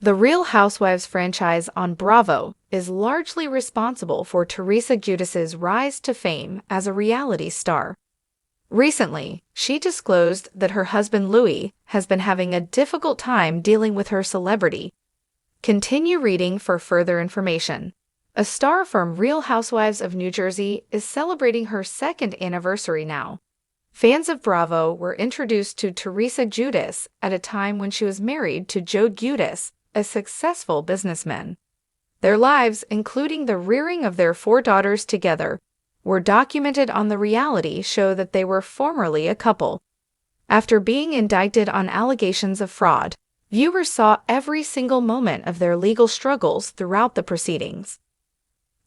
The Real Housewives franchise on Bravo is largely responsible for Teresa Giudice's rise to fame as a reality star. Recently, she disclosed that her husband Louis has been having a difficult time dealing with her celebrity. Continue reading for further information. A star from Real Housewives of New Jersey is celebrating her second anniversary now. Fans of Bravo were introduced to Teresa Giudice at a time when she was married to Joe Giudice, a successful businessman. Their lives, including the rearing of their 4 daughters together, were documented on the reality show that they were formerly a couple. After being indicted on allegations of fraud, viewers saw every single moment of their legal struggles throughout the proceedings.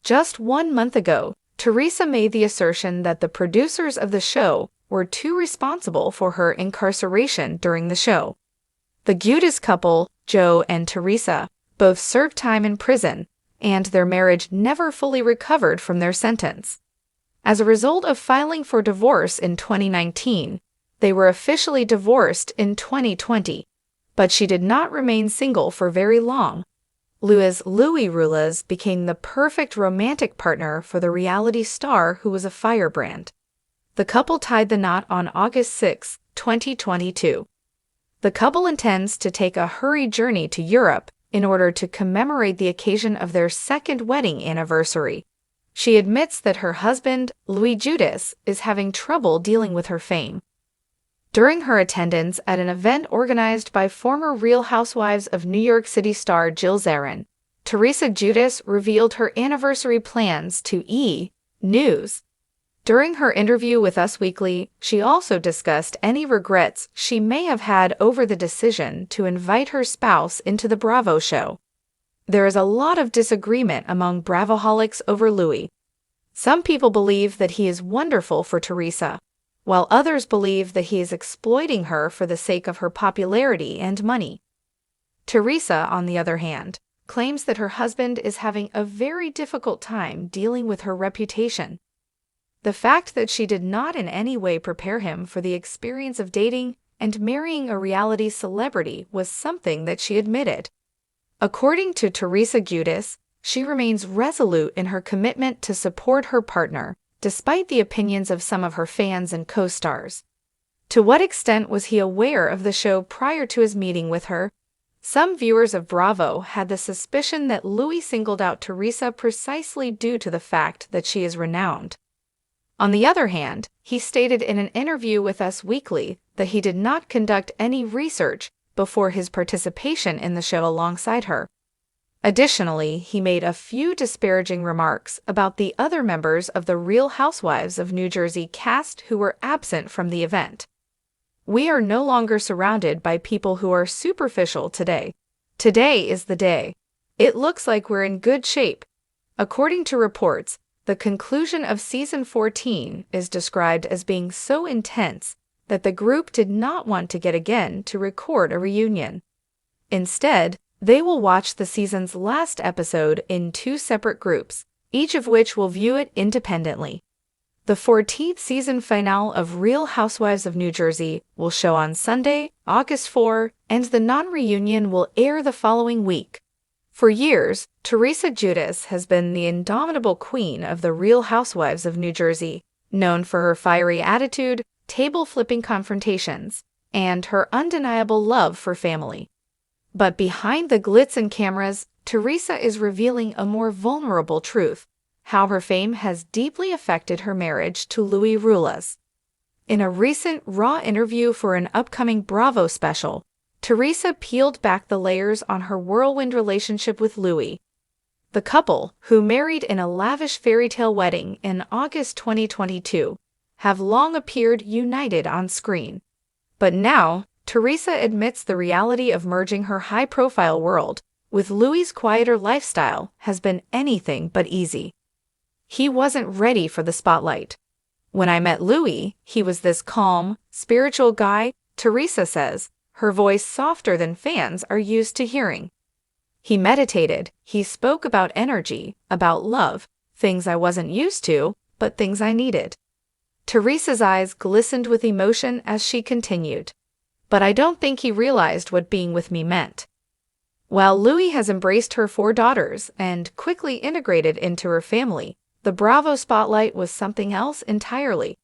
Just 1 month ago, Teresa made the assertion that the producers of the show were too responsible for her incarceration during the show. The Giudice couple, Joe and Teresa, both served time in prison, and their marriage never fully recovered from their sentence. As a result of filing for divorce in 2019, they were officially divorced in 2020, but she did not remain single for very long. Louis Rulas became the perfect romantic partner for the reality star who was a firebrand. The couple tied the knot on August 6, 2022. The couple intends to take a hurried journey to Europe in order to commemorate the occasion of their second wedding anniversary. She admits that her husband, Louis Giudice, is having trouble dealing with her fame. During her attendance at an event organized by former Real Housewives of New York City star Jill Zarin, Teresa Giudice revealed her anniversary plans to E! News. During her interview with Us Weekly, she also discussed any regrets she may have had over the decision to invite her spouse into the Bravo show. There is a lot of disagreement among Bravoholics over Louis. Some people believe that he is wonderful for Teresa, while others believe that he is exploiting her for the sake of her popularity and money. Teresa, on the other hand, claims that her husband is having a very difficult time dealing with her reputation. The fact that she did not in any way prepare him for the experience of dating and marrying a reality celebrity was something that she admitted. According to Teresa Giudice, she remains resolute in her commitment to support her partner, despite the opinions of some of her fans and co-stars. To what extent was he aware of the show prior to his meeting with her? Some viewers of Bravo had the suspicion that Louis singled out Teresa precisely due to the fact that she is renowned. On the other hand, he stated in an interview with Us Weekly that he did not conduct any research before his participation in the show alongside her. Additionally, he made a few disparaging remarks about the other members of the Real Housewives of New Jersey cast who were absent from the event. "We are no longer surrounded by people who are superficial today. Today is the day. It looks like we're in good shape." According to reports, the conclusion of season 14 is described as being so intense that the group did not want to get again to record a reunion. Instead, they will watch the season's last episode in 2 separate groups, each of which will view it independently. The 14th season finale of Real Housewives of New Jersey will show on Sunday, August 4, and the non-reunion will air the following week. For years, Teresa Giudice has been the indomitable queen of the Real Housewives of New Jersey, known for her fiery attitude, table-flipping confrontations, and her undeniable love for family. But behind the glitz and cameras, Teresa is revealing a more vulnerable truth: how her fame has deeply affected her marriage to Louis Rulas. In a recent Raw interview for an upcoming Bravo special, Teresa peeled back the layers on her whirlwind relationship with Louis. The couple, who married in a lavish fairy-tale wedding in August 2022, have long appeared united on screen. But now, Teresa admits the reality of merging her high-profile world with Louis' quieter lifestyle has been anything but easy. "He wasn't ready for the spotlight. When I met Louis, he was this calm, spiritual guy," Teresa says, her voice softer than fans are used to hearing. "He meditated, he spoke about energy, about love, things I wasn't used to, but things I needed." Teresa's eyes glistened with emotion as she continued. "But I don't think he realized what being with me meant." While Louis has embraced her 4 daughters and quickly integrated into her family, the Bravo spotlight was something else entirely.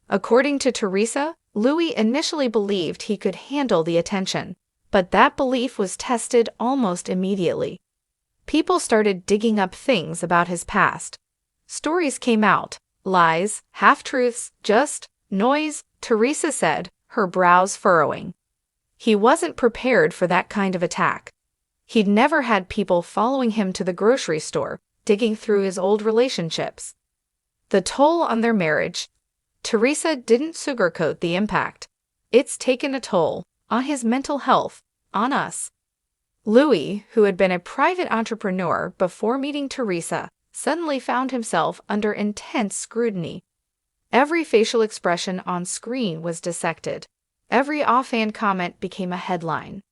According to Teresa, Louis initially believed he could handle the attention, but that belief was tested almost immediately. People started digging up things about his past. Stories came out, lies, half-truths, just noise, Teresa said, her brows furrowing. He wasn't prepared for that kind of attack. He'd never had people following him to the grocery store, digging through his old relationships. The toll on their marriage. Teresa didn't sugarcoat the impact. It's taken a toll on his mental health, on us. Louis, who had been a private entrepreneur before meeting Teresa, suddenly found himself under intense scrutiny. Every facial expression on screen was dissected. Every offhand comment became a headline.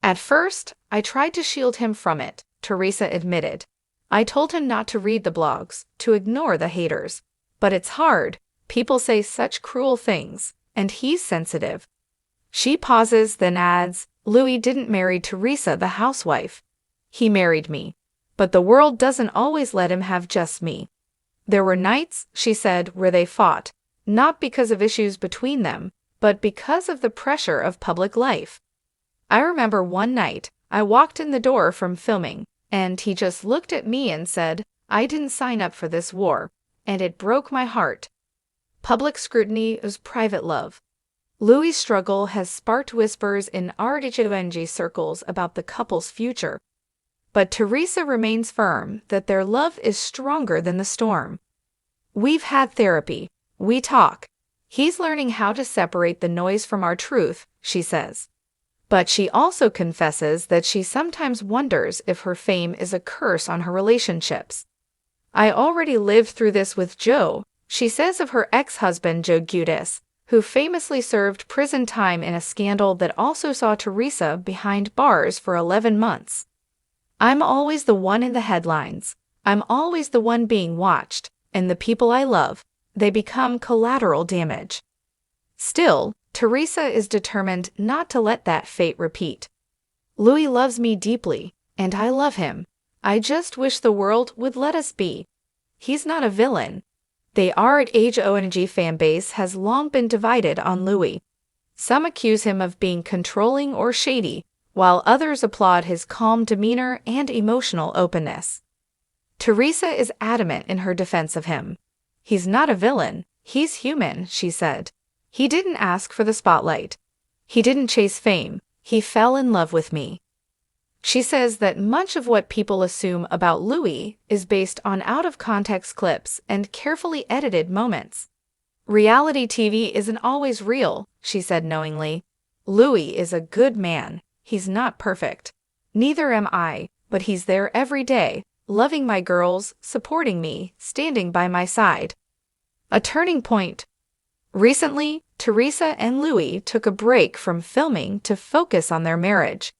At first, I tried to shield him from it, Teresa admitted. I told him not to read the blogs, to ignore the haters. But it's hard. People say such cruel things, and he's sensitive. She pauses, then adds, Louis didn't marry Teresa the housewife. He married me. But the world doesn't always let him have just me. There were nights, she said, where they fought, not because of issues between them, but because of the pressure of public life. I remember one night, I walked in the door from filming, and he just looked at me and said, I didn't sign up for this war, and it broke my heart. Public scrutiny is private love. Louis' struggle has sparked whispers in RHONJ circles about the couple's future. But Teresa remains firm that their love is stronger than the storm. We've had therapy. We talk. He's learning how to separate the noise from our truth, she says. But she also confesses that she sometimes wonders if her fame is a curse on her relationships. I already lived through this with Joe, she says of her ex-husband Giudice, who famously served prison time in a scandal that also saw Teresa behind bars for 11 months. I'm always the one in the headlines. I'm always the one being watched, and the people I love, they become collateral damage. Still, Teresa is determined not to let that fate repeat. Louis loves me deeply, and I love him. I just wish the world would let us be. He's not a villain. The RHONJ fanbase has long been divided on Louis. Some accuse him of being controlling or shady, while others applaud his calm demeanor and emotional openness. Teresa is adamant in her defense of him. He's not a villain, he's human, she said. He didn't ask for the spotlight. He didn't chase fame, he fell in love with me. She says that much of what people assume about Louis is based on out-of-context clips and carefully edited moments. Reality TV isn't always real, she said knowingly. Louis is a good man. He's not perfect. Neither am I, but he's there every day, loving my girls, supporting me, standing by my side. A turning point. Recently, Teresa and Louis took a break from filming to focus on their marriage.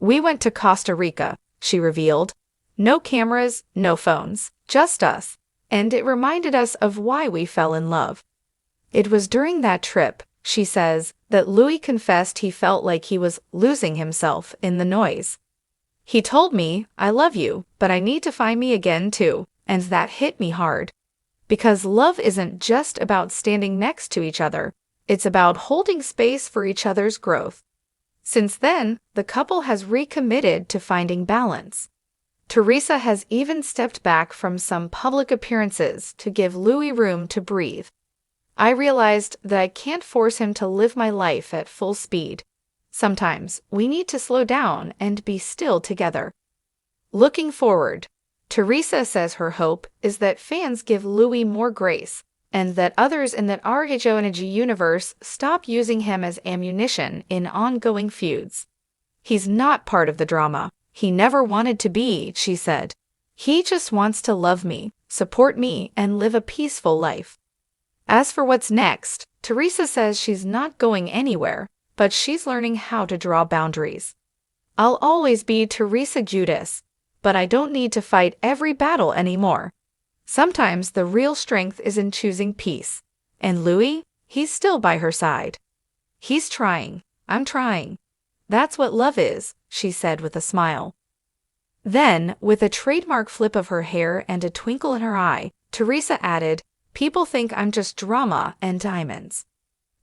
We went to Costa Rica, she revealed. No cameras, no phones, just us, and it reminded us of why we fell in love. It was during that trip, she says, that Louis confessed he felt like he was losing himself in the noise. He told me, I love you, but I need to find me again too, and that hit me hard. Because love isn't just about standing next to each other, it's about holding space for each other's growth. Since then, the couple has recommitted to finding balance. Teresa has even stepped back from some public appearances to give Louis room to breathe. I realized that I can't force him to live my life at full speed. Sometimes we need to slow down and be still together. Looking forward, Teresa says her hope is that fans give Louis more grace, and that others in the RHONJ universe stop using him as ammunition in ongoing feuds. He's not part of the drama. He never wanted to be, she said. He just wants to love me, support me, and live a peaceful life. As for what's next, Teresa says she's not going anywhere, but she's learning how to draw boundaries. I'll always be Teresa Giudice, but I don't need to fight every battle anymore. Sometimes the real strength is in choosing peace. And Louis, he's still by her side. He's trying. I'm trying. That's what love is, she said with a smile. Then, with a trademark flip of her hair and a twinkle in her eye, Teresa added, "People think I'm just drama and diamonds.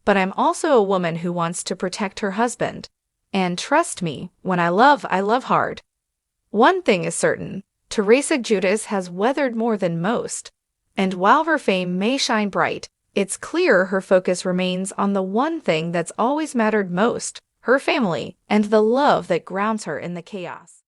But I'm also a woman who wants to protect her husband. And trust me, when I love hard." One thing is certain, Teresa Giudice has weathered more than most. And while her fame may shine bright, it's clear her focus remains on the one thing that's always mattered most, her family, and the love that grounds her in the chaos.